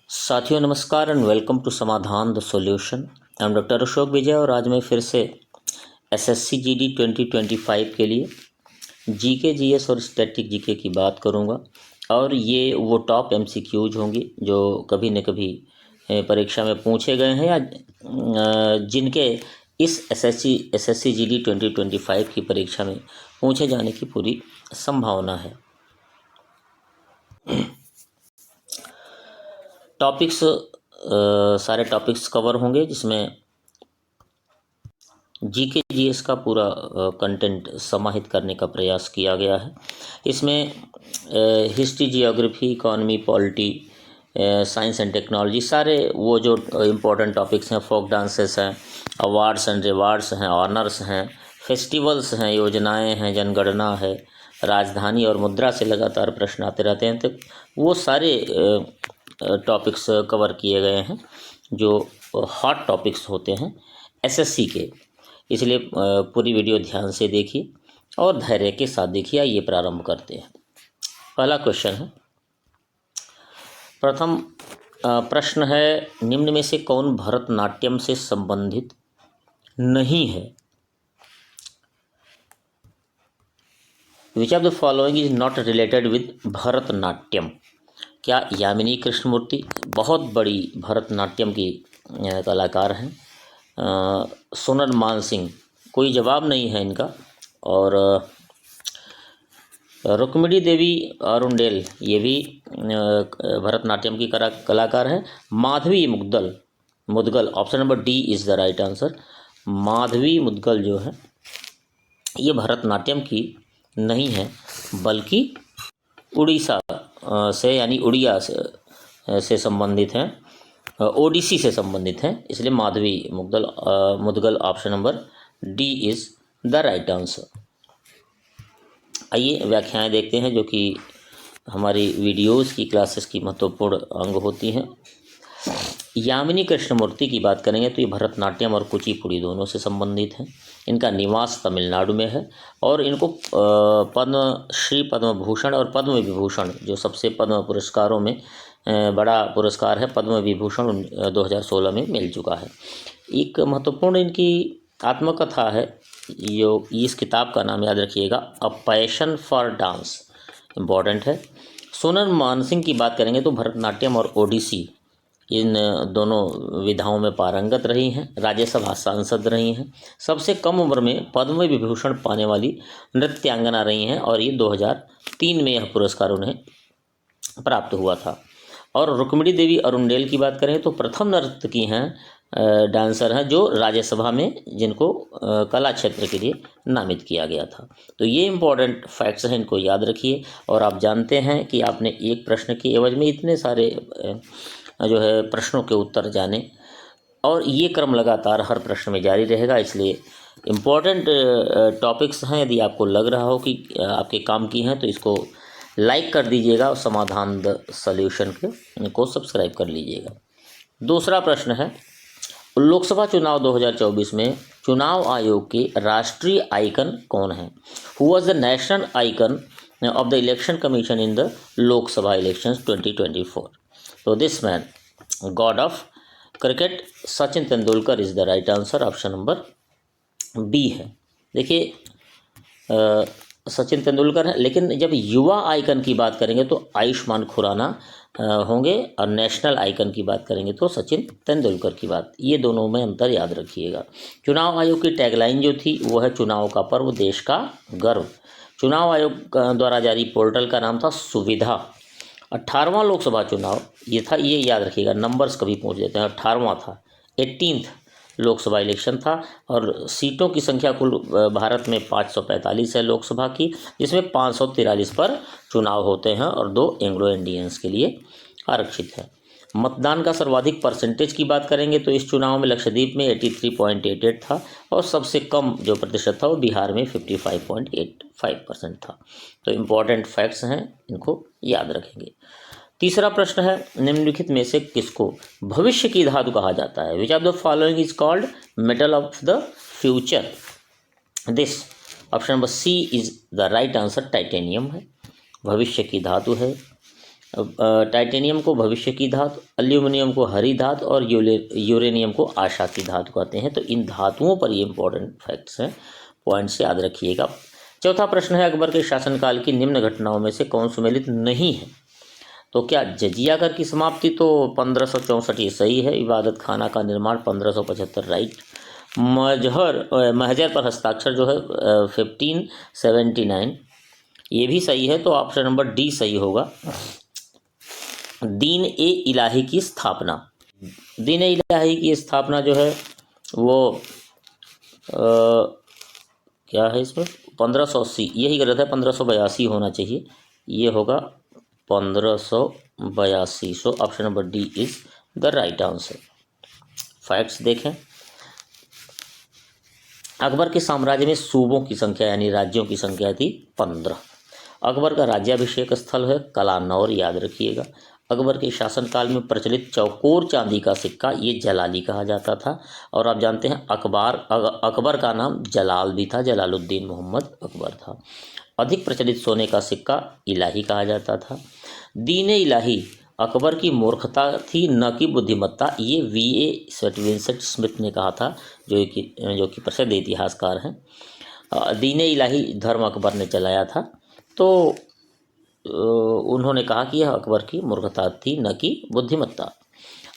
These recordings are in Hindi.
साथियों नमस्कार and welcome to Samadhan the solution. I am doctor Ashok Vijay और आज मैं फिर से एसएससी जीडी 2025 के लिए जीके जीएस और स्टैटिक जीके की बात करूंगा। और ये वो टॉप एमसीक्यूज होंगी जो कभी न कभी परीक्षा में पूछे गए हैं या जिनके इस एसएससी जीडी 2025 की परीक्षा में पूछे जाने की पूरी संभावना है। टॉपिक्स सारे टॉपिक्स कवर होंगे जिसमें जीके जीएस का पूरा कंटेंट समाहित करने का प्रयास किया गया है। इसमें history, geography, economy, polity, science and technology, सारे वो जो इम्पोर्टेंट टॉपिक्स हैं, फोक डांसेस हैं, अवार्ड्स एंड रिवार्ड्स हैं, ऑनर्स हैं, फेस्टिवल्स हैं, योजनाएं हैं, जनगणना है, राजधानी और मुद्रा से लगातार प्रश्न आते रहते हैं। तो वो सारे टॉपिक्स कवर किए गए हैं जो हॉट टॉपिक्स होते हैं एसएससी के। इसलिए पूरी वीडियो ध्यान से देखिए और धैर्य के साथ देखिए। ये प्रारंभ करते हैं। पहला क्वेश्चन है, प्रथम प्रश्न है, निम्न में से कौन भरतनाट्यम से संबंधित नहीं है? Which of the following is not related with Bharatanatyam? क्या यामिनी कृष्णमूर्ति बहुत बड़ी भरतनाट्यम की कलाकार हैं? सोनल मानसिंह, कोई जवाब नहीं है इनका। और रुक्मिणी देवी अरुंडेल, ये भी भरतनाट्यम की कलाकार है। Madhavi Mudgal, option number D is the right answer. Madhavi Mudgal जो है ये भरतनाट्यम की नहीं है बल्कि उड़ीसा से यानी उड़िया से संबंधित हैं, ओडिसी से संबंधित हैं। इसलिए Madhavi Mudgal option number D is the right answer. आइए व्याख्याएं देखते हैं जो कि हमारी वीडियोस की क्लासेस की महत्वपूर्ण अंग होती हैं। यामिनी कृष्णमूर्ति की बात करेंगे तो ये भरतनाट्यम और कुचिपुड़ी दोनों से संबंधित हैं। इनका निवास तमिलनाडु में है और इनको पद्मश्री, पद्म भूषण और पद्म विभूषण, जो सबसे पद्म पुरस्कारों में बड़ा पुरस्कार है, पद्म विभूषण 2016 में मिल चुका है। एक महत्वपूर्ण इनकी आत्मकथा है, जो इस किताब का नाम याद रखिएगा, a passion for dance, important है। सोनल मानसिंह की बात करेंगे तो भरतनाट्यम और ओडिसी इन दोनों विधाओं में पारंगत रही हैं, राज्यसभा सांसद रही हैं, सबसे कम उम्र में पद्म विभूषण पाने वाली नृत्यांगना रही हैं और ये 2003 में यह पुरस्कार उन्हें प्राप्त हुआ था। और रुक्मिणी देवी अरुंडेल की बात करें तो प्रथम नर्तकी हैं, डांसर हैं जो राज्यसभा में जिनको कला क्षेत्र के लिए नामित किया गया था। तो ये इम्पोर्टेंट फैक्ट्स हैं, इनको याद रखिए। और आप जानते हैं कि आपने एक प्रश्न के एवज में इतने सारे जो है प्रश्नों के उत्तर जाने, और ये क्रम लगातार हर प्रश्न में जारी रहेगा। इसलिए इम्पोर्टेंट टॉपिक्स हैं, यदि आपको लग रहा हो कि आपके काम की हैं तो इसको लाइक कर दीजिएगा और समाधान द सॉल्यूशन को सब्सक्राइब कर लीजिएगा। दूसरा प्रश्न है, लोकसभा चुनाव 2024 में चुनाव आयोग के राष्ट्रीय आइकन कौन है? Who was the national icon of the election commission in the Lok Sabha elections 2024? तो this man, god of cricket, Sachin Tendulkar is the right answer. Option number B है। देखिए सचिन तेंदुलकर है, लेकिन जब युवा आइकन की बात करेंगे तो आयुष्मान खुराना होंगे, और नेशनल आइकन की बात करेंगे तो सचिन तेंदुलकर की बात। ये दोनों में अंतर याद रखिएगा। चुनाव आयोग की टैगलाइन जो थी वो है, चुनाव का पर्व, देश का गर्व। चुनाव आयोग द्वारा जारी पोर्टल का नाम था सुविधा। 18वां लोकसभा चुनाव ये था, ये याद रखिएगा, नंबर्स कभी पूछ देते हैं। 18वां था, 18th लोकसभा इलेक्शन था, और सीटों की संख्या कुल भारत में 545 है लोकसभा की, जिसमें 543 पर चुनाव होते हैं और 2 एंग्लो इंडियंस के लिए आरक्षित है। मतदान का सर्वाधिक परसेंटेज की बात करेंगे तो इस चुनाव में लक्षद्वीप में 83.88 था, और सबसे कम जो प्रतिशत था वो बिहार में 55.85% था। तो इम्पॉर्टेंट फैक्ट्स हैं, इनको याद रखेंगे। तीसरा प्रश्न है, निम्नलिखित में से किसको भविष्य की धातु कहा जाता है? Which of the following is called metal of the future? This option number C is the right answer. Titanium है, भविष्य की धातु है। टाइटेनियम को भविष्य की धातु, एल्यूमिनियम को हरी धातु और यूरेनियम को आशा की धातु कहते हैं। तो इन धातुओं पर ये इंपॉर्टेंट फैक्ट्स हैं, पॉइंट्स याद रखिएगा। चौथा प्रश्न है, अकबर के शासनकाल की निम्न घटनाओं में से कौन सुमेलित नहीं है? तो क्या जजिया कर की समाप्ति तो 1564 ये सही है। इबादत खाना का निर्माण 1575 राइट। महजर पर हस्ताक्षर जो है 1579 ये भी सही है, तो ऑप्शन नंबर डी सही होगा। दीन ए इलाही की स्थापना, दीन ए इलाही की स्थापना जो है वो क्या है इसमें 1580, यही गलत है, 1582 होना चाहिए, ये होगा 1582। So option number D is the right answer. Facts देखें, अकबर के साम्राज्य में सूबों की संख्या यानी राज्यों की संख्या थी 15। अकबर का राज्याभिषेक स्थल है कलानौर, याद रखिएगा। अकबर के शासनकाल में प्रचलित चौकोर चांदी का सिक्का ये जलाली कहा जाता था। और आप जानते हैं अकबर का नाम जलाल भी था, जलालुद्दीन मोहम्मद अकबर था। अधिक प्रचलित सोने का सिक्का इलाही कहा जाता था। दीन इलाही अकबर की मूर्खता थी न कि बुद्धिमत्ता, ये V.A. विंसेंट स्मिथ ने कहा था, जो कि प्रसिद्ध इतिहासकार हैं। दीन इलाही धर्म अकबर ने चलाया था, तो उन्होंने कहा कि यह अकबर की मूर्खता थी न कि बुद्धिमत्ता।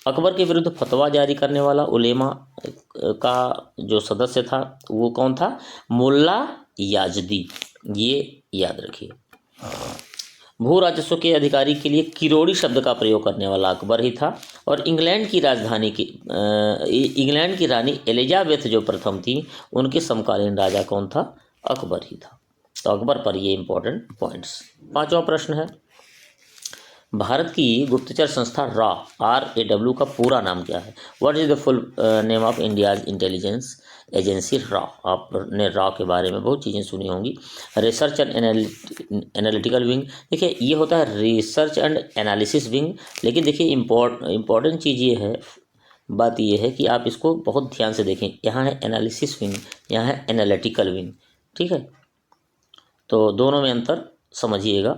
अकबर के विरुद्ध फतवा जारी करने वाला उलेमा का जो सदस्य था वो कौन था? मुल्ला याजदी, ये याद रखिए। भू राजस्व के अधिकारी के लिए किरोड़ी शब्द का प्रयोग करने वाला अकबर ही था। और इंग्लैंड की रानी एलिजाबेथ जो प्रथम थी, उनके समकालीन राजा कौन था? अकबर ही था। तो अकबर पर ये इंपॉर्टेंट पॉइंट्स। पांचवा प्रश्न है, भारत की गुप्तचर संस्था RAW का पूरा नाम क्या है? What is the full name of India's intelligence agency RAW? आपने RAW के बारे में बहुत चीज़ें सुनी होंगी। रिसर्च एंड एनालिटिकल विंग, देखिए ये होता है रिसर्च एंड एनालिसिस विंग, लेकिन देखिए इम्पोर्टेंट चीज़ ये है, बात ये है कि आप इसको बहुत ध्यान से देखें। यहाँ है एनालिसिस विंग, यहाँ है एनालिटिकल विंग, ठीक है। तो दोनों में अंतर समझिएगा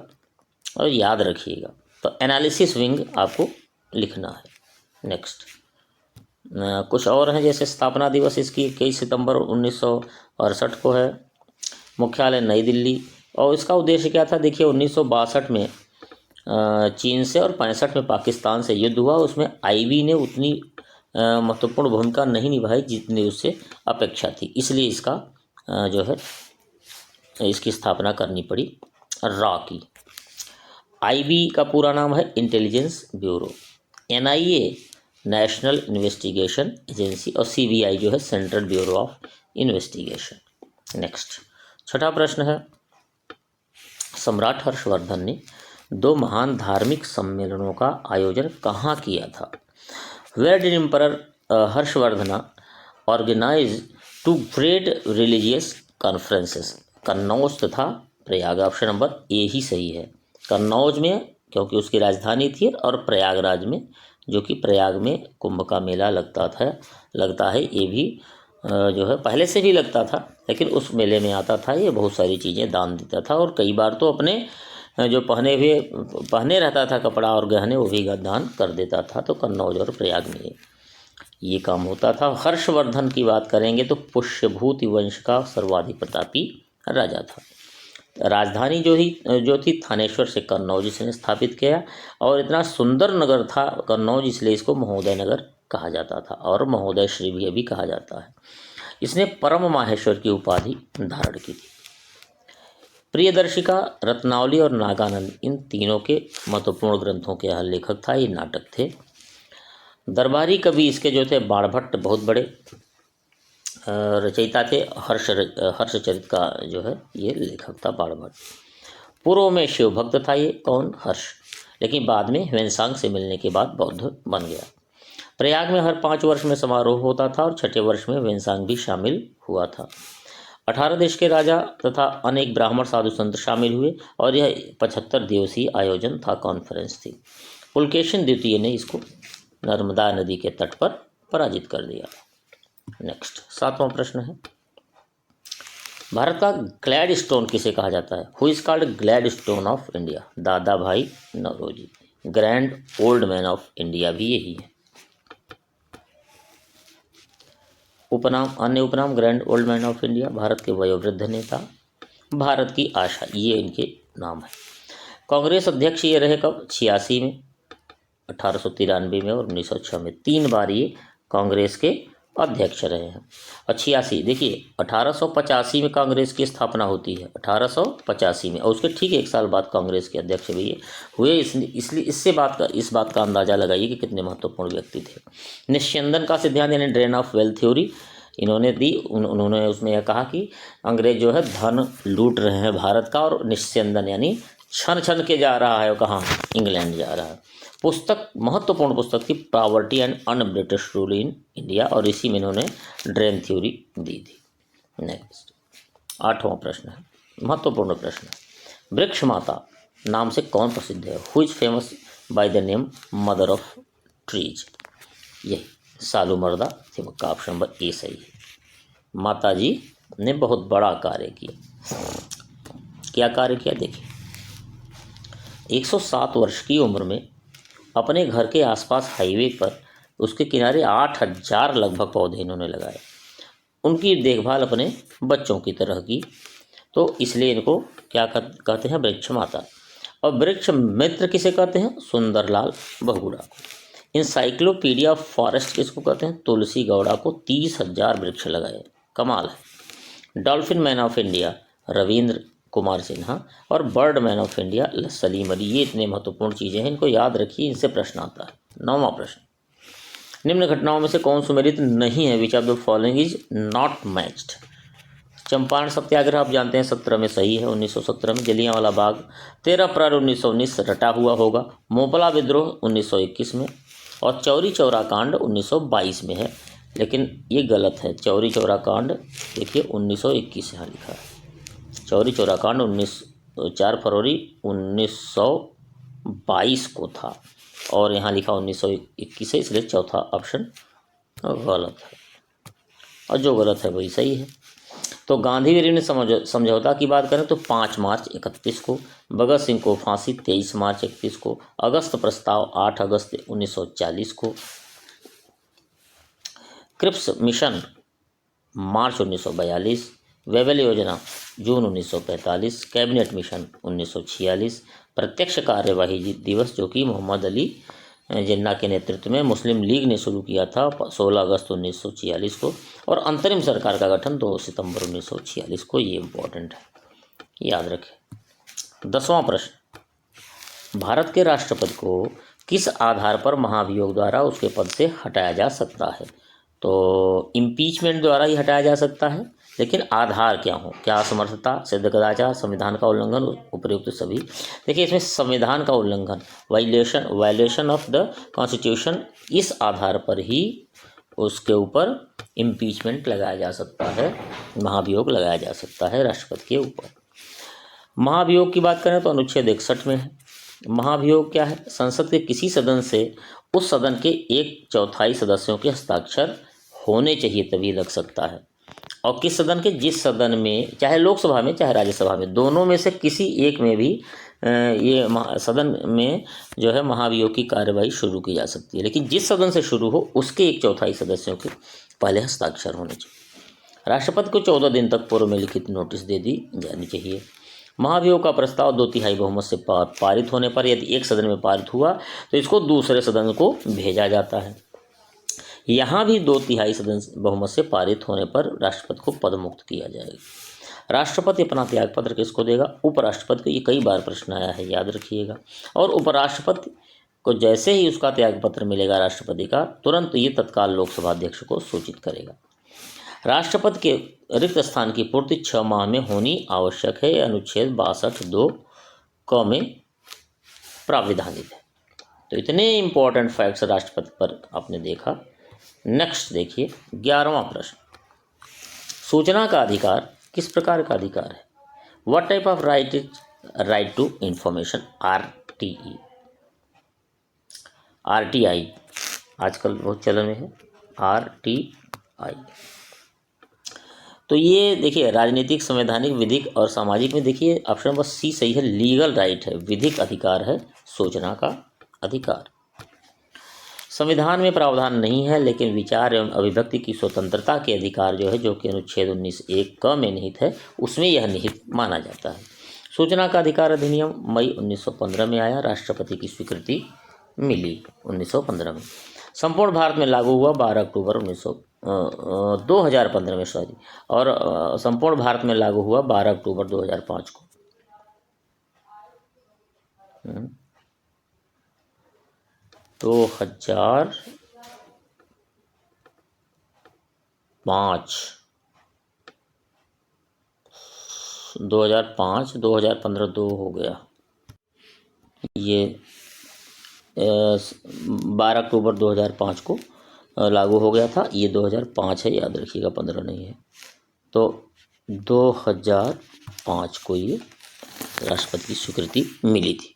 और याद रखिएगा। तो एनालिसिस विंग आपको लिखना है। नेक्स्ट कुछ और हैं, जैसे स्थापना दिवस इसकी 21 सितंबर 1968 को है। मुख्यालय नई दिल्ली। और इसका उद्देश्य क्या था? देखिए 1962 में चीन से और 65 में पाकिस्तान से युद्ध हुआ, उसमें IB ने उतनी महत्वपूर्ण भूमिका नहीं निभाई जितनी उससे अपेक्षा थी, इसलिए इसका जो है इसकी स्थापना करनी पड़ी RAW की। IB का पूरा नाम है intelligence bureau. NIA national investigation agency और CBI जो है central bureau of investigation. Next छठा प्रश्न है, सम्राट हर्षवर्धन ने 2 महान धार्मिक सम्मेलनों का आयोजन कहाँ किया था? Where did emperor Harshvardhan organise 2 great religious conferences? Kannauj तथा प्रयाग। ऑप्शन नंबर ए ही सही है। कन्नौज में क्योंकि उसकी राजधानी थी, और प्रयागराज में जो कि प्रयाग में कुंभ का मेला लगता है, ये भी जो है पहले से भी लगता था, लेकिन उस मेले में आता था, ये बहुत सारी चीज़ें दान देता था, और कई बार तो अपने जो पहने रहता था कपड़ा और गहने वो भी दान कर देता था। तो कन्नौज और प्रयाग में ये काम होता था। हर्षवर्धन की बात करेंगे तो पुष्यभूति वंश का सर्वाधिक प्रतापी राजा था। राजधानी जो थी थानेश्वर से कन्नौज इसने स्थापित किया, और इतना सुंदर नगर था कन्नौज, इसलिए इसको महोदय नगर कहा जाता था, और महोदय श्री भी कहा जाता है। इसने परम माहेश्वर की उपाधि धारण की थी। प्रियदर्शिका, रत्नावली और नागानंद, इन तीनों के महत्वपूर्ण ग्रंथों के लेखक था। ये नाटक थे। दरबारी कवि इसके जो थे बाणभट्ट बहुत बड़े रचयिता थे। हर्षचरित का जो है ये लेखक था बाणभट्ट। पूर्व में शिव भक्त था ये कौन? हर्ष, लेकिन बाद में ह्वेनसांग से मिलने के बाद बौद्ध बन गया। प्रयाग में हर 5 वर्ष में समारोह होता था, और 6ठे वर्ष में ह्वेनसांग भी शामिल हुआ था। 18 देश के राजा तथा अनेक ब्राह्मण साधु संत शामिल हुए, और यह 75 दिवसीय आयोजन था, कॉन्फ्रेंस थी। पुलकेशिन द्वितीय ने इसको नर्मदा नदी के तट पर पराजित कर दिया। नेक्स्ट 7वां प्रश्न है, भारत का ग्लैडस्टोन किसे कहा जाता है? Who is called Gladstone of India? Dadabhai Naoroji. Grand old man of India भी यही है। उपनाम, अन्य उपनाम grand old man of India, Bharat के वयोवृद्ध नेता, भारत की आशा, ये इनके नाम है। कांग्रेस अध्यक्ष ये रहे कब? 86 में, 1893 में और 1906 में। 3 बार ये कांग्रेस के अध्यक्ष रहे हैं। और 86, देखिए 1885 में कांग्रेस की स्थापना होती है, 1885 में, और उसके ठीक 1 साल बाद कांग्रेस के अध्यक्ष भी ये हुए। इसलिए इस बात का अंदाजा लगाइए कि कितने महत्वपूर्ण व्यक्ति थे। निस्यंदन का सिद्धांत यानी ड्रेन ऑफ वेल्थ थ्योरी इन्होंने दी। उन्होंने उसमें यह कहा कि अंग्रेज जो है धन लूट रहे हैं भारत का, और निस्यंदन यानी छन छन के जा रहा है, कहाँ? इंग्लैंड जा रहा है। पुस्तक, महत्वपूर्ण पुस्तक थी poverty and un British rule in India, और इसी में इन्होंने ड्रेन थ्योरी दी थी। नेक्स्ट 8वां प्रश्न है, महत्वपूर्ण प्रश्न है। वृक्ष माता नाम से कौन प्रसिद्ध है? Who is famous by the name mother of trees? यही सालूमर्दा थी, का ऑप्शन नंबर ए सही है। माता जी ने बहुत बड़ा कार्य किया। क्या कार्य किया? देखिए 107 वर्ष की उम्र में अपने घर के आसपास हाईवे पर उसके किनारे 8000 लगभग पौधे इन्होंने लगाए। उनकी देखभाल अपने बच्चों की तरह की, तो इसलिए इनको क्या कहते हैं? वृक्ष माता। और वृक्ष मित्र किसे कहते हैं? सुंदरलाल बहुगुणा को। इंसाइक्लोपीडिया ऑफ फॉरेस्ट किसको कहते हैं? तुलसी गौड़ा को। 30,000 वृक्ष लगाए, कमाल है। Dolphin man of India Ravindra Kumar Sinha, और bird man of India Salim Ali. ये इतने महत्वपूर्ण चीज़ें हैं, इनको याद रखिए, इनसे प्रश्न आता है। 9वां प्रश्न, निम्न घटनाओं में से कौन सुमेलित नहीं है? Which of the following is not matched? Champaran Satyagraha आप जानते हैं 17 में सही है, 1917 में। जलियांवाला बाग 13 अप्रैल 1919 रटा हुआ होगा। मोपला विद्रोह 1921 में, और चौरी चौरा कांड 1922 में है, लेकिन ये गलत है। चौरी चौरा कांड देखिए 1921 यहाँ लिखा है। चौरी चौरा कांड 4 फरवरी 1922 को था, और यहाँ लिखा 1921 है, इसलिए चौथा ऑप्शन गलत है, और जो गलत है वही सही है। तो गांधी विरिंद समझौता की बात करें तो 5 मार्च 31 को, भगत सिंह को फांसी 23 मार्च 31 को, अगस्त प्रस्ताव 8 अगस्त 1940 को, क्रिप्स मिशन मार्च 1942, वेबल योजना जून 1945, कैबिनेट मिशन 1946, प्रत्यक्ष कार्यवाही दिवस जो कि मोहम्मद अली जिन्ना के नेतृत्व में मुस्लिम लीग ने शुरू किया था 16 अगस्त 1946 को, और अंतरिम सरकार का गठन 2 सितंबर 1946 को। ये इम्पोर्टेंट है, याद रखें। 10वां प्रश्न, भारत के राष्ट्रपति को किस आधार पर महाभियोग द्वारा उसके पद से हटाया जा सकता है? तो इम्पीचमेंट द्वारा ही हटाया जा सकता है, लेकिन आधार क्या हो? क्या असमर्थता, सिद्ध कदाचार, संविधान का उल्लंघन, उपयुक्त सभी? देखिए इसमें संविधान का उल्लंघन, वायलेशन ऑफ द कॉन्स्टिट्यूशन, इस आधार पर ही उसके ऊपर इम्पीचमेंट लगाया जा सकता है, महाभियोग लगाया जा सकता है राष्ट्रपति के ऊपर। महाभियोग की बात करें तो अनुच्छेद 61 में है। महाभियोग क्या है? संसद के किसी सदन से उस सदन के 1/4 सदस्यों के हस्ताक्षर होने चाहिए तभी लग सकता है, और किस सदन के? जिस सदन में, चाहे लोकसभा में चाहे राज्यसभा में, दोनों में से किसी एक में भी ये सदन में जो है महाभियोग की कार्यवाही शुरू की जा सकती है, लेकिन जिस सदन से शुरू हो उसके 1/4 सदस्यों के पहले हस्ताक्षर होने चाहिए। राष्ट्रपति को 14 दिन तक पूर्व में लिखित नोटिस दे दी जानी चाहिए। महाभियोग का प्रस्ताव 2/3 बहुमत से पारित होने पर, यदि एक सदन में पारित हुआ तो इसको दूसरे सदन को भेजा जाता है। यहाँ भी 2/3 सदन बहुमत से पारित होने पर राष्ट्रपति को पद मुक्त किया जाएगा। राष्ट्रपति अपना त्यागपत्र किसको देगा? उपराष्ट्रपति को। ये कई बार प्रश्न आया है, याद रखिएगा। और उपराष्ट्रपति को जैसे ही उसका त्यागपत्र मिलेगा राष्ट्रपति का, तुरंत ये तत्काल लोकसभा अध्यक्ष को सूचित करेगा। राष्ट्रपति के रिक्त स्थान की पूर्ति 6 माह में होनी आवश्यक है, अनुच्छेद 62(2) क में प्राविधानित है। तो इतने इंपॉर्टेंट फैक्ट्स राष्ट्रपति पर आपने देखा। नेक्स्ट देखिए 11वां प्रश्न, सूचना का अधिकार किस प्रकार का अधिकार है? What type of right is right to information? RTI आजकल बहुत चलन में है, RTI। तो ये देखिए राजनीतिक, संवैधानिक, विधिक और सामाजिक में देखिए ऑप्शन नंबर सी सही है, लीगल राइट है, विधिक अधिकार है सूचना का अधिकार। संविधान में प्रावधान नहीं है, लेकिन विचार एवं अभिव्यक्ति की स्वतंत्रता के अधिकार जो है, जो कि अनुच्छेद 19(1) क में निहित है, उसमें यह निहित माना जाता है। सूचना का अधिकार अधिनियम मई 1915 में आया, राष्ट्रपति की स्वीकृति मिली 1915 में। संपूर्ण भारत में लागू हुआ 12 अक्टूबर 2015 में और संपूर्ण भारत में लागू हुआ 12 अक्टूबर 2005 को। 2005 2015 2 हो गया, ये 12 अक्टूबर 2005 को लागू हो गया था। ये 2005 है, याद रखिएगा, 15 नहीं है। तो 2005 को ये राष्ट्रपति की स्वीकृति मिली थी।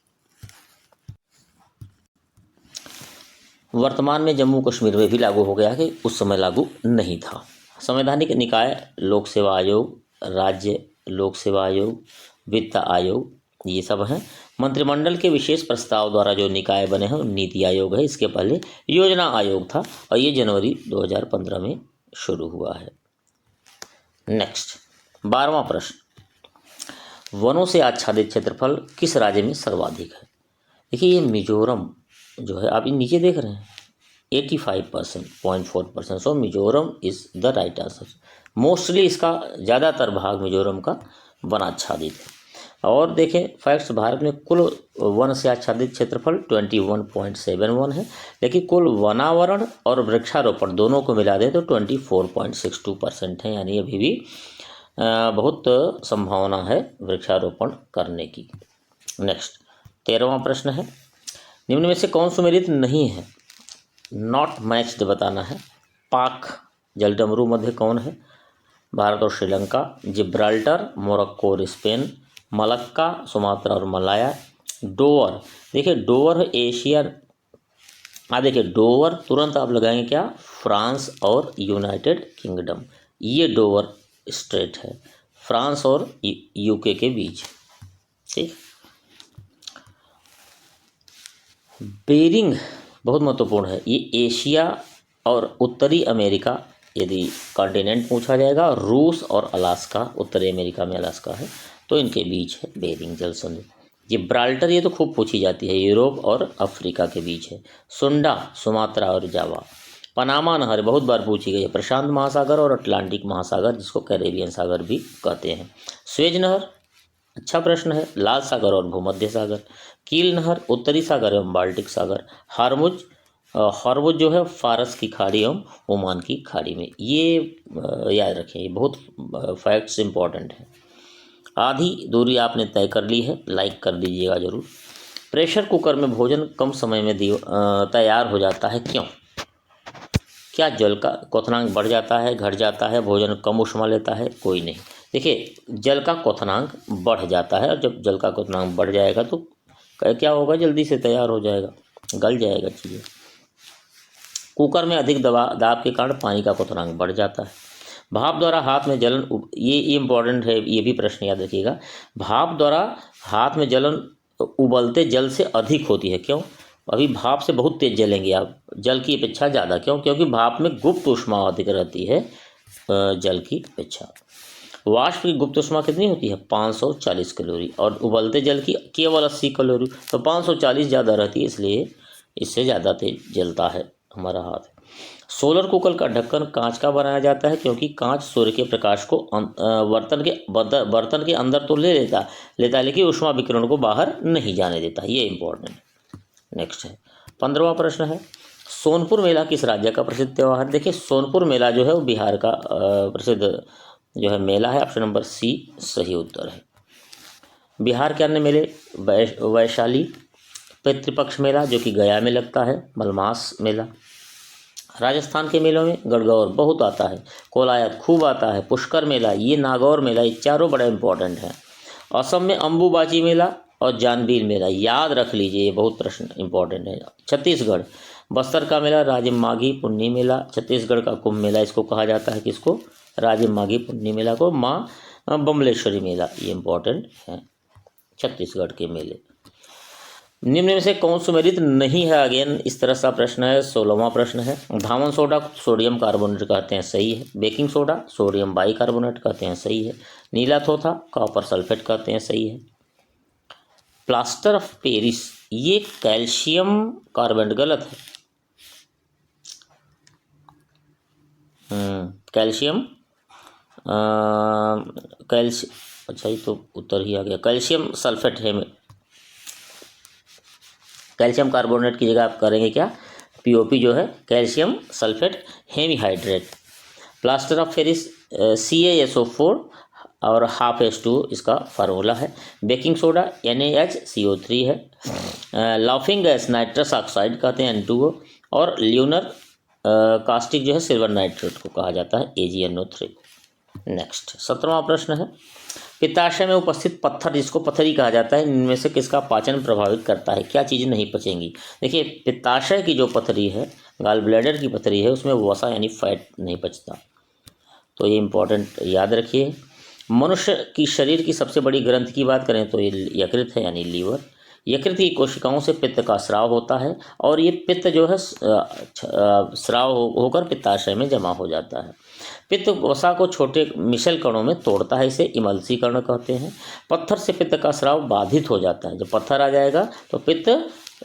वर्तमान में जम्मू कश्मीर में भी लागू हो गया है, उस समय लागू नहीं था। संवैधानिक निकाय लोक सेवा आयोग, राज्य लोक सेवा आयोग, वित्त आयोग, ये सब हैं। मंत्रिमंडल के विशेष प्रस्ताव द्वारा जो निकाय बने हैं नीति आयोग है। इसके पहले योजना आयोग था और ये जनवरी 2015 में शुरू हुआ है। नेक्स्ट 12वां प्रश्न, वनों से आच्छादित क्षेत्रफल किस राज्य में सर्वाधिक है? देखिए, ये मिजोरम जो है, आप ये नीचे देख रहे हैं, 85% 0.4%। So Mizoram is the right answer. Mostly इसका ज़्यादातर भाग मिजोरम का वन आच्छादित है। और देखें फैक्ट्स, भारत में कुल वन से आच्छादित क्षेत्रफल 21.71 है, लेकिन कुल वनावरण और वृक्षारोपण दोनों को मिला दें तो 24.62% है, यानी अभी भी बहुत संभावना है वृक्षारोपण करने की। नेक्स्ट 13वां प्रश्न है, निम्न में से कौन सुमेलित नहीं है? नॉट मैच्ड बताना है। पाक जलडमरू मध्य कौन है? भारत और श्रीलंका, जिब्राल्टर, मोरक्को और स्पेन, मलक्का, सुमात्रा और मलाया, डोवर। देखिए डोवर है एशिया। देखिए डोवर तुरंत आप लगाएंगे क्या? फ्रांस और यूनाइटेड किंगडम। ये डोवर स्ट्रेट है फ्रांस और यूके के बीच। ठीक। बेरिंग बहुत महत्वपूर्ण है। ये एशिया और उत्तरी अमेरिका, यदि कॉन्टिनेंट पूछा जाएगा, रूस और अलास्का, उत्तरी अमेरिका में अलास्का है, तो इनके बीच है बेरिंग जल संधि। जिब्राल्टर ये तो खूब पूछी जाती है, यूरोप और अफ्रीका के बीच है। सुंडा सुमात्रा और जावा। पनामा नहर बहुत बार पूछी गई है, प्रशांत महासागर और अटलांटिक महासागर, जिसको कैरेबियन सागर भी कहते हैं। स्वेज नहर, अच्छा प्रश्न है, लाल सागर और भूमध्य सागर। कील नहर, उत्तरी सागर एवं बाल्टिक सागर। हॉर्मुज जो है फारस की खाड़ी एवं ओमान की खाड़ी में। ये याद रखें, ये बहुत फैक्ट्स इंपॉर्टेंट है। आधी दूरी आपने तय कर ली है, लाइक कर दीजिएगा जरूर। प्रेशर कुकर में भोजन कम समय में तैयार हो जाता है, क्यों? क्या जल का क्वथनांक बढ़ जाता है, घट जाता है, भोजन कम ऊष्मा लेता है? कोई नहीं। देखिए जल का क्वथनांक बढ़ जाता है, और जब जल का क्वथनांक बढ़ जाएगा तो क्या होगा? जल्दी से तैयार हो जाएगा, गल जाएगा चीज़ें। कुकर में अधिक दाब के कारण पानी का क्वथनांक बढ़ जाता है। भाप द्वारा हाथ में जलन, ये इम्पॉर्टेंट है, ये भी प्रश्न याद रखिएगा। भाप द्वारा हाथ में जलन उबलते जल से अधिक होती है, क्यों? अभी भाप से बहुत तेज जलेंगे आप, जल की अपेक्षा ज़्यादा। क्यों? क्योंकि भाप में गुप्त ऊष्मा अधिक रहती है जल की अपेक्षा। वाष्प की गुप्त ऊष्मा कितनी होती है? 540 कैलोरी, और उबलते जल की केवल 80 कैलोरी। तो 540 ज़्यादा रहती है, इसलिए इससे ज़्यादा तेज जलता है हमारा हाथ। सोलर कुकर का ढक्कन कांच का बनाया जाता है, क्योंकि कांच सूर्य के प्रकाश को बर्तन के अंदर तो ले लेता है, लेकिन ऊष्मा विकिरण को बाहर नहीं जाने देता। ये इंपॉर्टेंट। नेक्स्ट है 15वां प्रश्न है, सोनपुर मेला किस राज्य का प्रसिद्ध त्यौहार है? देखिए सोनपुर मेला जो है वो बिहार का प्रसिद्ध जो है मेला है। ऑप्शन नंबर सी सही उत्तर है। बिहार के अन्य मेले, वैशाली पितृपक्ष मेला जो कि गया में लगता है, मलमास मेला। राजस्थान के मेलों में गणगौर बहुत आता है, कोलायत खूब आता है, पुष्कर मेला, ये नागौर मेला, ये चारों बड़ा इंपॉर्टेंट है। असम में अम्बुबाची मेला और जानबीर मेला, याद रख लीजिए, ये बहुत प्रश्न इंपॉर्टेंट है। छत्तीसगढ़ बस्तर का मेला, राजिम माघी पुन्नी मेला। छत्तीसगढ़ का कुंभ मेला इसको कहा जाता है, किसको? राजिम माघी पुन्नी मेला को। माँ बमलेश्वरी मेला, ये इंपॉर्टेंट है छत्तीसगढ़ के मेले। निम्न में से कौन सुमेलित नहीं है? अगेन इस तरह सा प्रश्न है। 16वां प्रश्न है। धावन सोडा सोडियम कार्बोनेट कहते हैं, सही है। बेकिंग सोडा सोडियम बाइकार्बोनेट कहते हैं, सही है। नीला थोथा कॉपर सल्फेट कहते हैं, सही है। प्लास्टर ऑफ पेरिस ये कैल्शियम कार्बोनेट, गलत है। कैल्शियम अच्छा, ये तो उत्तर ही आ गया। कैल्शियम सल्फेट है। कैल्शियम कार्बोनेट की जगह आप करेंगे क्या? पीओपी जो है calcium sulphate hemihydrate. Plaster of Paris CaSO4 और ½ इसका फार्मूला है। बेकिंग सोडा NaHCO3 है। लाफिंग गैस नाइट्रस ऑक्साइड कहते हैं, N2O। और ल्यूनर कास्टिक जो है सिल्वर नाइट्रेट को कहा जाता है, AgNO3। नेक्स्ट 17वां प्रश्न है। पित्ताशय में उपस्थित पत्थर जिसको पथरी कहा जाता है, इनमें से किसका पाचन प्रभावित करता है? क्या चीज़ें नहीं पचेंगी? देखिए, पित्ताशय की जो पथरी है, गाल ब्लैडर की पथरी है, उसमें वसा यानी फैट नहीं पचता, तो ये इंपॉर्टेंट याद रखिए। मनुष्य की शरीर की सबसे बड़ी ग्रंथि की बात करें तो ये यकृत है यानी लीवर। यकृत की कोशिकाओं से पित्त का स्राव होता है और ये पित्त जो है स्राव होकर पित्ताशय में जमा हो जाता है। पित्त वसा को छोटे मिशल कणों में तोड़ता है, इसे इमल्सीकरण कहते हैं। पत्थर से पित्त का स्राव बाधित हो जाता है। जब पत्थर आ जाएगा तो पित्त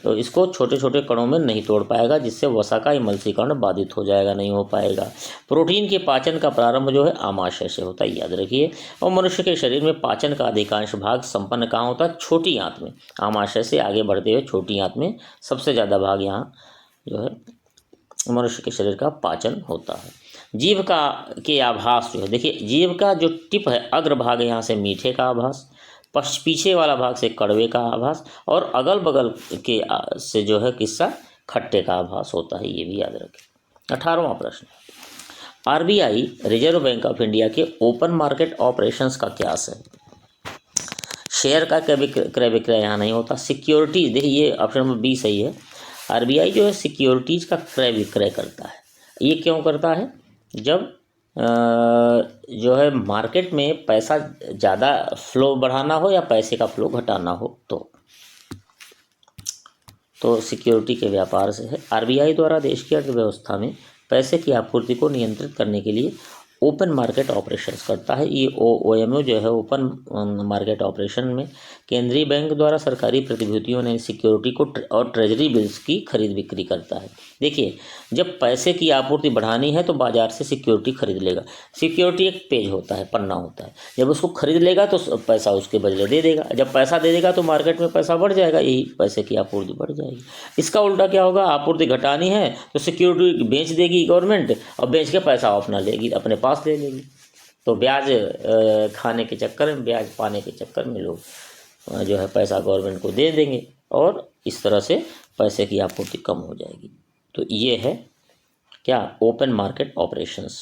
इसको छोटे छोटे कणों में नहीं तोड़ पाएगा, जिससे वसा का इमल्सीकरण बाधित हो जाएगा, नहीं हो पाएगा। प्रोटीन के पाचन का प्रारंभ जो है आमाशय से होता है, याद रखिए। और मनुष्य के शरीर में पाचन का अधिकांश भाग संपन्न कहाँ होता है? छोटी आंत में। आमाशय से आगे बढ़ते हुए छोटी आंत में सबसे ज़्यादा भाग यहाँ जो है मनुष्य के शरीर का पाचन होता है। जीभ का के आभास जो है, देखिए जीभ का जो टिप है अग्रभाग, यहाँ से मीठे का आभास, पीछे वाला भाग से कड़वे का आभास, और अगल बगल के से जो है किस्सा खट्टे का आभास होता है, ये भी याद रखें। 18वां प्रश्न। RBI reserve bank of India के ओपन मार्केट ऑपरेशंस का क्या है? शेयर का क्रय विक्रय यहाँ नहीं होता। सिक्योरिटीज, देखिए ये ऑप्शन नंबर B सही है। RBI जो है सिक्योरिटीज का क्रय विक्रय करता है। ये क्यों करता है? जब जो है मार्केट में पैसा ज़्यादा फ्लो बढ़ाना हो या पैसे का फ्लो घटाना हो तो सिक्योरिटी के व्यापार से है। RBI द्वारा देश की अर्थव्यवस्था में पैसे की आपूर्ति को नियंत्रित करने के लिए ओपन मार्केट ऑपरेशंस करता है। ये OMO जो है ओपन मार्केट ऑपरेशन में केंद्रीय बैंक द्वारा सरकारी प्रतिभूतियों ने सिक्योरिटी को और ट्रेजरी बिल्स की खरीद बिक्री करता है। देखिए, जब पैसे की आपूर्ति बढ़ानी है तो बाजार से सिक्योरिटी खरीद लेगा। सिक्योरिटी एक पेज होता है, पन्ना होता है। जब उसको खरीद लेगा तो पैसा उसके बदले दे देगा। जब पैसा दे देगा तो मार्केट में पैसा बढ़ जाएगा, यही पैसे की आपूर्ति बढ़ जाएगी। इसका उल्टा क्या होगा? आपूर्ति घटानी है तो सिक्योरिटी बेच देगी गवर्नमेंट, और बेच के पैसा अपना लेगी, अपने पास ले लेगी। तो ब्याज खाने के चक्कर में, ब्याज पाने के चक्कर में लोग जो है पैसा गवर्नमेंट को दे देंगे और इस तरह से पैसे की आपूर्ति कम हो जाएगी। तो ये है क्या? Open market operations.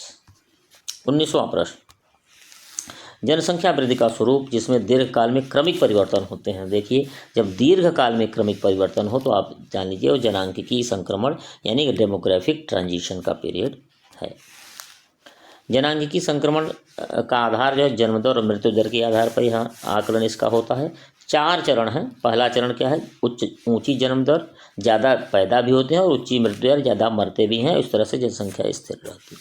19वां प्रश्न। जनसंख्या वृद्धि का स्वरूप जिसमें दीर्घकाल में क्रमिक परिवर्तन होते हैं। देखिए, जब दीर्घकाल में क्रमिक परिवर्तन हो तो आप जान लीजिए वो जनांकिकी संक्रमण यानी डेमोग्राफिक ट्रांजिशन का पीरियड है। जनांगिकी संक्रमण का आधार जो है जन्म दर और मृत्यु दर के आधार पर यहाँ आकलन इसका होता है। 4 चरण हैं। पहला चरण क्या है? ऊंची जन्म दर, ज़्यादा पैदा भी होते हैं, और ऊंची मृत्यु दर, ज़्यादा मरते भी हैं। इस तरह से जनसंख्या स्थिर रहती है,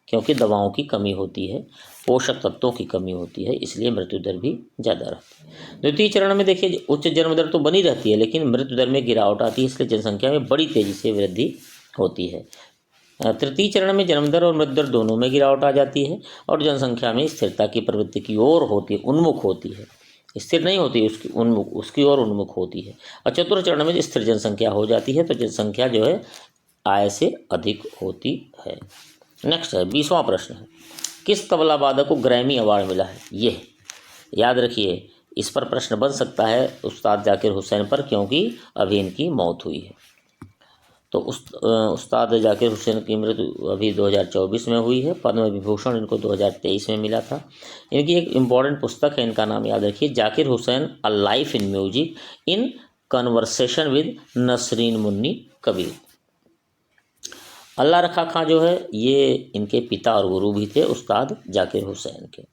क्योंकि दवाओं की कमी होती है, पोषक तत्वों की कमी होती है, इसलिए मृत्यु दर भी ज़्यादा रहती है। द्वितीय चरण में देखिए उच्च जन्म दर तो बनी रहती है, लेकिन मृत्यु दर में गिरावट आती है, इसलिए जनसंख्या में बड़ी तेज़ी से वृद्धि होती है। तृतीय चरण में जन्म दर और मृत्यु दर दोनों में गिरावट आ जाती है और जनसंख्या में स्थिरता की प्रवृत्ति की ओर होती है, उन्मुख होती है। स्थिर नहीं होती, उसकी ओर उन्मुख होती है। और चतुर्थ चरण में स्थिर जनसंख्या हो जाती है, तो जनसंख्या जो है आय से अधिक होती है। नेक्स्ट है 20वां प्रश्न है। किस तबला वादक को ग्रैमी अवार्ड मिला है? ये याद रखिए, इस पर प्रश्न बन सकता है उस्ताद जाकिर हुसैन पर, क्योंकि अभी इनकी मौत हुई है। तो उस्ताद जाकिर हुसैन की मृत्यु अभी 2024 में हुई है। पद्म विभूषण इनको 2023 में मिला था। इनकी एक इम्पॉर्टेंट पुस्तक है, इनका नाम याद रखिए, Zakir Hussain a life in music in conversation with Nasreen Munni Kabir. Allah Rakha Khan जो है ये इनके पिता और गुरु भी थे, उस्ताद जाकिर हुसैन के,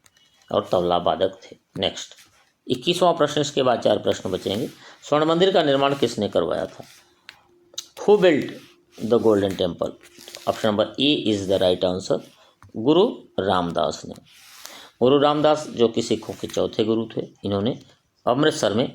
और तबला वादक थे। नेक्स्ट 21वां प्रश्न, इसके बाद 4 प्रश्न बचेंगे। स्वर्ण मंदिर का निर्माण किसने करवाया था? Who built the golden temple? Option number A is the right answer, गुरु रामदास ने। गुरु रामदास जो कि सिखों के चौथे गुरु थे, इन्होंने अमृतसर में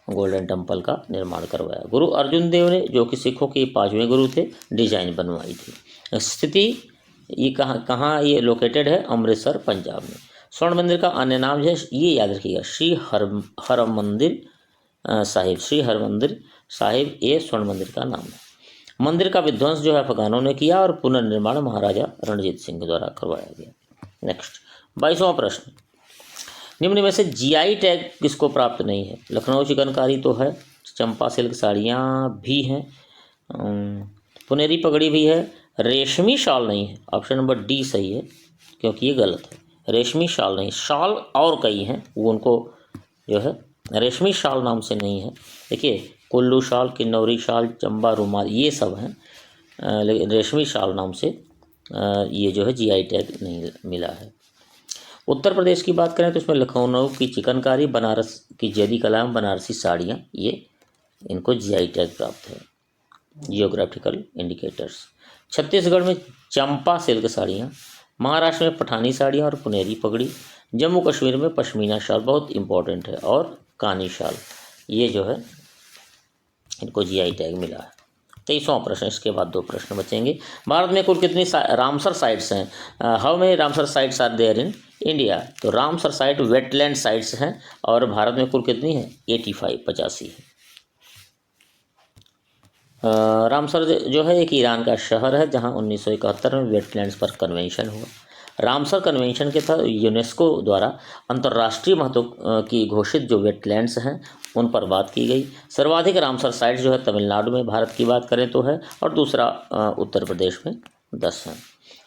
गोल्डन टेम्पल का निर्माण करवाया। गुरु अर्जुन देव ने जो कि सिखों के 5वें गुरु थे, डिजाइन बनवाई थी। स्थिति ये कहाँ ये लोकेटेड है? अमृतसर, पंजाब में। स्वर्ण मंदिर का अन्य नाम जो है, ये याद रखिएगा, श्री हरमंदिर साहिब। श्री हरमंदिर साहिब ये स्वर्ण मंदिर का नाम है। मंदिर का विध्वंस जो है अफगानों ने किया और पुनर्निर्माण महाराजा रणजीत सिंह द्वारा करवाया गया। नेक्स्ट 22वां प्रश्न, निम्न में से जीआई टैग किसको प्राप्त नहीं है? लखनऊ चिकनकारी तो है, चंपा सिल्क साड़ियाँ भी हैं, पुनेरी पगड़ी भी है, रेशमी शाल नहीं है। ऑप्शन नंबर डी सही है, क्योंकि ये गलत है। रेशमी शाल नहीं, शाल और कई हैं, वो उनको जो है रेशमी शाल नाम से नहीं है। देखिए, कुल्लू शाल, किन्नौरी शाल, चंबा रुमाल, ये सब हैं, लेकिन रेशमी शाल नाम से ये जो है जीआई टैग नहीं मिला है। उत्तर प्रदेश की बात करें तो इसमें लखनऊ की चिकनकारी, बनारस की जैदी कलाम, बनारसी साड़ियाँ, ये इनको जीआई टैग प्राप्त है। जियोग्राफिकल इंडिकेटर्स, छत्तीसगढ़ में चंपा सिल्क साड़ियाँ, महाराष्ट्र में पठानी साड़ियाँ और पुनेरी पगड़ी, जम्मू कश्मीर में पश्मीना शाल बहुत इंपॉर्टेंट है, और कानी शाल, ये जो है इनको जीआई टैग मिला है। 23वां प्रश्न, इसके बाद 2 प्रश्न बचेंगे। भारत में कुल कितनी रामसर साइट्स हैं? How many Ramsar sites are there in India? तो रामसर साइट वेटलैंड साइट्स हैं, और भारत में कुल कितनी है? 85 है। रामसर जो है एक ईरान का शहर है, जहां 1971 में वेटलैंड्स पर कन्वेंशन हुआ। रामसर कन्वेंशन के तहत यूनेस्को द्वारा अंतर्राष्ट्रीय महत्व की घोषित जो वेटलैंड्स हैं उन पर बात की गई। सर्वाधिक रामसर साइट्स जो है तमिलनाडु में भारत की बात करें तो है, और दूसरा उत्तर प्रदेश में 10 हैं।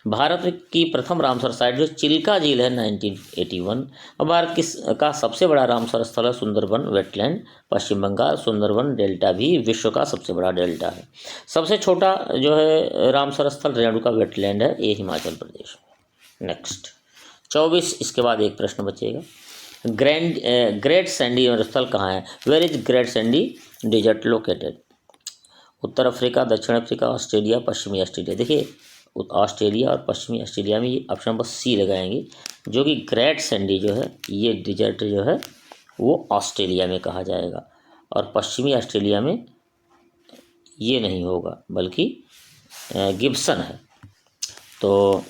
भारत की प्रथम रामसर साइट जो चिल्का झील है 1981, और भारत का सबसे बड़ा रामसर स्थल है सुंदरबन वेटलैंड, पश्चिम बंगाल। सुंदरबन डेल्टा भी विश्व का सबसे बड़ा डेल्टा है। सबसे छोटा जो है रामसर स्थल रेणुका वेटलैंड है, ये हिमाचल प्रदेश में। नेक्स्ट 24, इसके बाद 1 प्रश्न बचेगा। ग्रेट सैंडी स्थल कहाँ है? Where is Great Sandy Desert located? उत्तर अफ्रीका, दक्षिण अफ्रीका, ऑस्ट्रेलिया, पश्चिमी ऑस्ट्रेलिया। देखिए, ऑस्ट्रेलिया और पश्चिमी ऑस्ट्रेलिया में ये ऑप्शन नंबर सी लगाएंगे, जो कि ग्रेट सैंडी जो है ये डिजर्ट जो है वो ऑस्ट्रेलिया में कहा जाएगा, और पश्चिमी ऑस्ट्रेलिया में ये नहीं होगा, बल्कि गिब्सन है। तो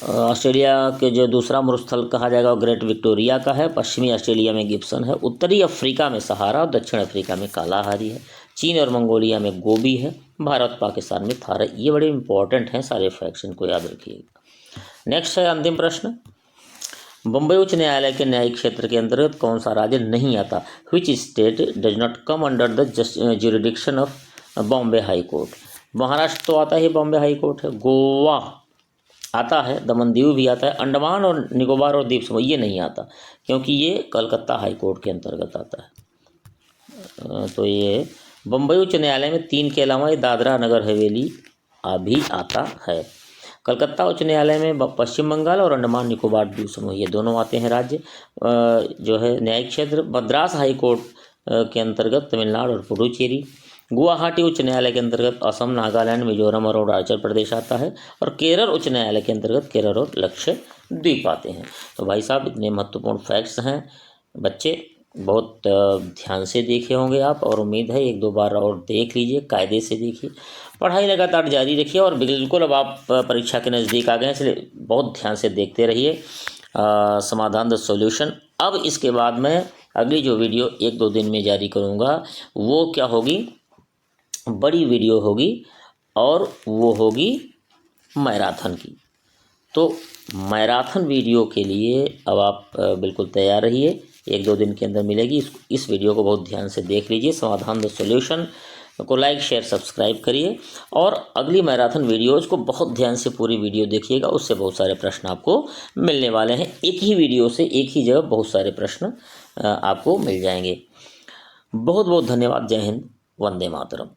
ऑस्ट्रेलिया के जो दूसरा मरुस्थल कहा जाएगा वो ग्रेट विक्टोरिया का है, पश्चिमी ऑस्ट्रेलिया में गिब्सन है, उत्तरी अफ्रीका में सहारा और दक्षिण अफ्रीका में कालाहारी है, चीन और मंगोलिया में गोबी है, भारत पाकिस्तान में थार है। ये बड़े इंपॉर्टेंट हैं सारे फैक्ट्स, इनको याद रखिएगा। नेक्स्ट है अंतिम प्रश्न, बम्बई उच्च न्यायालय के न्यायिक क्षेत्र के अंतर्गत कौन सा राज्य नहीं आता? Which state does not come under the jurisdiction of Bombay high court? Maharashtra तो आता ही बॉम्बे हाई कोर्ट है, गोवा आता है, दमन दीव भी आता है, अंडमान और निकोबार और द्वीप समूह ये नहीं आता, क्योंकि ये कलकत्ता हाई कोर्ट के अंतर्गत आता है। तो ये बम्बई उच्च न्यायालय में 3 के अलावा ये दादरा नगर हवेली भी आता है। कलकत्ता उच्च न्यायालय में पश्चिम बंगाल और अंडमान निकोबार द्वीप समूह ये दोनों आते हैं राज्य। जो है न्यायिक क्षेत्र मद्रास हाई कोर्ट के अंतर्गत तमिलनाडु और पुडुचेरी। गुवाहाटी उच्च न्यायालय के अंतर्गत असम, नागालैंड, मिजोरम और अरुणाचल प्रदेश आता है, और केरल उच्च न्यायालय के अंतर्गत केरल और लक्षद्वीप आते हैं। तो भाई साहब, इतने महत्वपूर्ण फैक्ट्स हैं, बच्चे बहुत ध्यान से देखे होंगे आप, और उम्मीद है 1-2 बार और देख लीजिए, कायदे से देखिए, पढ़ाई लगातार जारी रखिए, और बिल्कुल अब आप परीक्षा के नज़दीक आ गए, इसलिए बहुत ध्यान से देखते रहिए समाधान द सॉल्यूशन। अब इसके बाद मैं अगली जो वीडियो 1-2 दिन में जारी करूँगा वो क्या होगी, बड़ी वीडियो होगी, और वो होगी मैराथन की। तो मैराथन वीडियो के लिए अब आप बिल्कुल तैयार रहिए, 1-2 दिन के अंदर मिलेगी। इस वीडियो को बहुत ध्यान से देख लीजिए, समाधान द सॉल्यूशन को लाइक शेयर सब्सक्राइब करिए, और अगली मैराथन वीडियोज़ को बहुत ध्यान से पूरी वीडियो देखिएगा, उससे बहुत सारे प्रश्न आपको मिलने वाले हैं। एक ही वीडियो से एक ही जगह बहुत सारे प्रश्न आपको मिल जाएंगे। बहुत बहुत धन्यवाद। जय हिंद, वंदे मातरम।